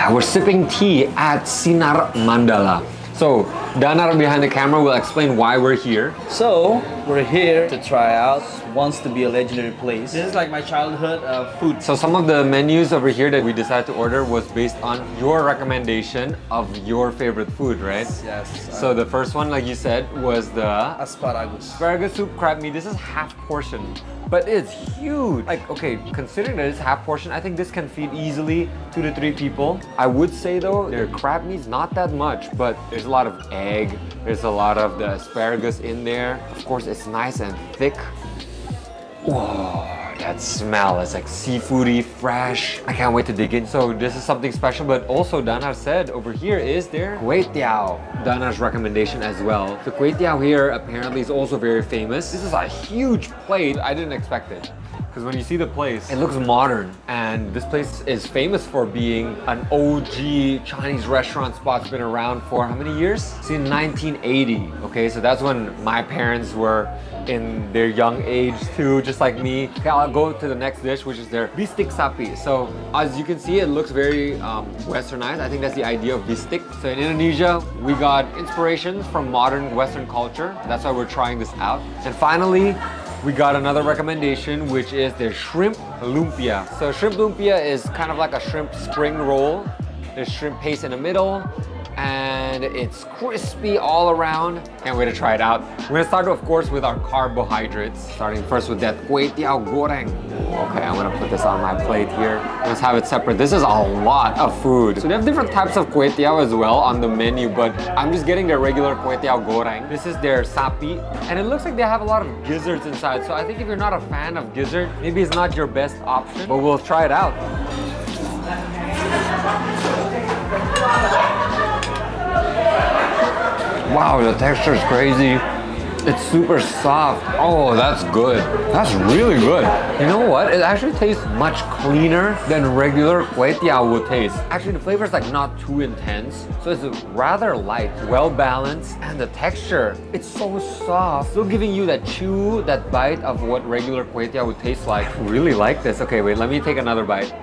Yeah, we're sipping tea at Sinar Mandala. So, Danar behind the camera will explain why we're here. So, we're here to try out wants to be a legendary place. This is like my childhood food. So some of the menus over here that we decided to order was based on your recommendation of your favorite food, right? Yes. So the first one, like you said, was the asparagus. Asparagus soup crab meat. This is half portion, but it's huge. Like, okay, considering that it's half portion, I think this can feed easily 2 to 3 people. I would say though, their crab meat's not that much, but there's a lot of egg, there's a lot of the asparagus in there. Of course, it's nice and thick. Whoa, that smell, it's like seafoody, fresh. I can't wait to dig in. So this is something special, but also Danar said over here is their kway teow. Danar's recommendation as well. The kway teow here apparently is also very famous. This is a huge plate. I didn't expect it. Because when you see the place, it looks modern. And this place is famous for being an OG Chinese restaurant spot. It's been around for how many years? Since 1980. Okay, so that's when my parents were in their young age too, just like me. Okay, I'll go to the next dish, which is their bistik sapi. So as you can see, it looks very westernized. I think that's the idea of bistik. So in Indonesia, we got inspirations from modern Western culture. That's why we're trying this out. And finally, we got another recommendation, which is their shrimp lumpia. So shrimp lumpia is kind of like a shrimp spring roll. There's shrimp paste in the middle, and it's crispy all around. Can't wait to try it out. We're gonna start, of course, with our carbohydrates. Starting first with that kway teow goreng. Okay, I'm gonna put this on my plate here. Let's have it separate. This is a lot of food. So they have different types of kway teow as well on the menu, but I'm just getting their regular kway teow goreng. This is their sapi, and it looks like they have a lot of gizzards inside. So I think if you're not a fan of gizzard, maybe it's not your best option, but we'll try it out. Wow, the texture is crazy. It's super soft. Oh, that's good. That's really good. You know what? It actually tastes much cleaner than regular kway teow would taste. Actually, the flavor is like not too intense. So it's rather light, well balanced. And the texture, it's so soft. Still giving you that chew, that bite of what regular kway teow would taste like. I really like this. Okay, wait, let me take another bite.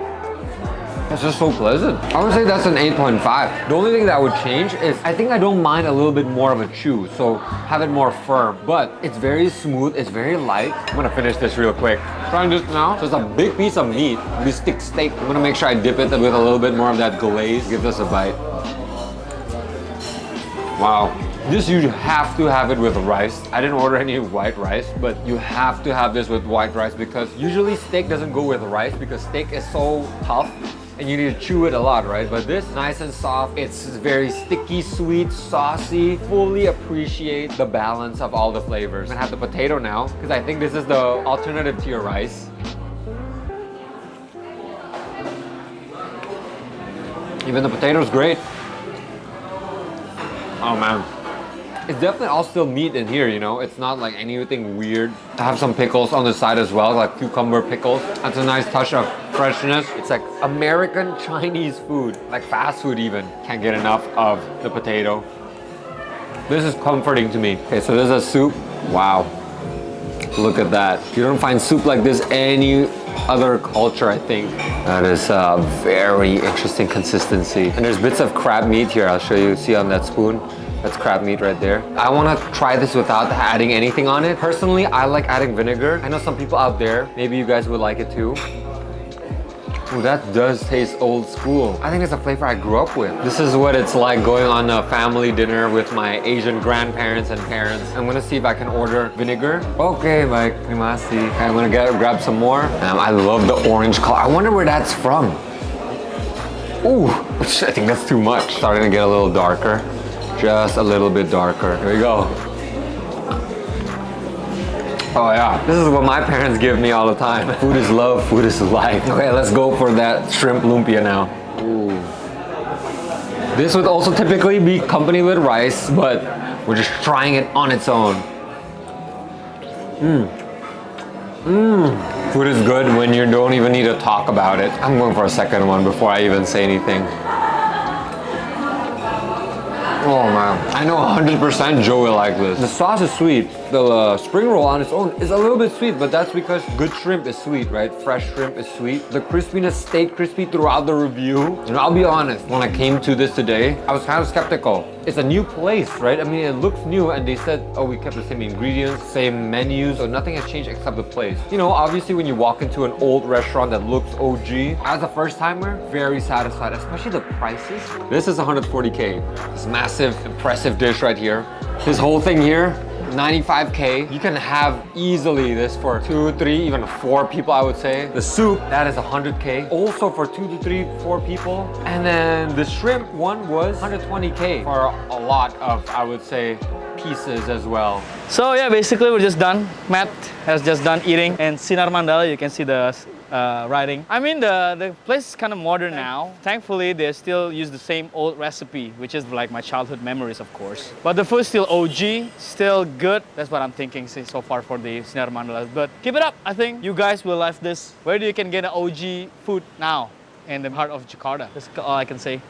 It's just so pleasant. I would say that's an 8.5. The only thing that I would change is I think I don't mind a little bit more of a chew, so have it more firm. But it's very smooth, it's very light. I'm gonna finish this real quick. Trying this now. So it's a big piece of meat, bistik steak. I'm gonna make sure I dip it with a little bit more of that glaze. Give this a bite. Wow. This you have to have it with rice. I didn't order any white rice, but you have to have this with white rice because usually steak doesn't go with rice because steak is so tough and you need to chew it a lot, right? But this, nice and soft, it's very sticky, sweet, saucy. Fully appreciate the balance of all the flavors. I'm gonna have the potato now, because I think this is the alternative to your rice. Even the potato's great. Oh man. It's definitely all still meat in here, you know? It's not like anything weird. I have some pickles on the side as well, like cucumber pickles. That's a nice touch of freshness. It's like American Chinese food, like fast food even. Can't get enough of the potato. This is comforting to me. Okay, so there's a soup. Wow. Look at that. You don't find soup like this any other culture, I think. That is a very interesting consistency. And there's bits of crab meat here. I'll show you, see on that spoon. That's crab meat right there. I want to try this without adding anything on it. Personally, I like adding vinegar. I know some people out there, maybe you guys would like it too. Ooh, that does taste old school. I think it's a flavor I grew up with. This is what it's like going on a family dinner with my Asian grandparents and parents. I'm gonna see if I can order vinegar. Okay, baik, terima kasih. Okay, I'm gonna grab some more. I love the orange color. I wonder where that's from. Ooh, I think that's too much. Starting to get a little darker. Just a little bit darker. Here we go. Oh yeah, this is what my parents give me all the time. Food is love, food is life. Okay, let's go for that shrimp lumpia now. Ooh. This would also typically be accompanied with rice, but we're just trying it on its own. Food is good when you don't even need to talk about it. I'm going for a second one before I even say anything. Oh man, I know 100% Joe will like this. The sauce is sweet. The spring roll on its own is a little bit sweet, but that's because good shrimp is sweet, right? Fresh shrimp is sweet. The crispiness stayed crispy throughout the review. And I'll be honest, when I came to this today, I was kind of skeptical. It's a new place, right? I mean, it looks new and they said, oh, we kept the same ingredients, same menus, so nothing has changed except the place. You know, obviously when you walk into an old restaurant that looks OG, as a first timer, very satisfied, especially the prices. This is 140K. This massive, impressive dish right here. This whole thing here, 95K. You can have easily this for 2, 3, even 4 people, I would say. The soup, that is 100K. Also for 2 to 3, 4 people. And then the shrimp one was 120K for a lot of, I would say, pieces as well. So yeah, basically we're just done. Matt has just done eating. And Sinar Mandala, you can see the writing. I mean, the place is kind of modern now. Thankfully, they still use the same old recipe, which is like my childhood memories, of course. But the food is still OG, still good. That's what I'm thinking so far for the Sinar Mandala. But keep it up. I think you guys will like this. Where do you can get an OG food now? In the heart of Jakarta. That's all I can say.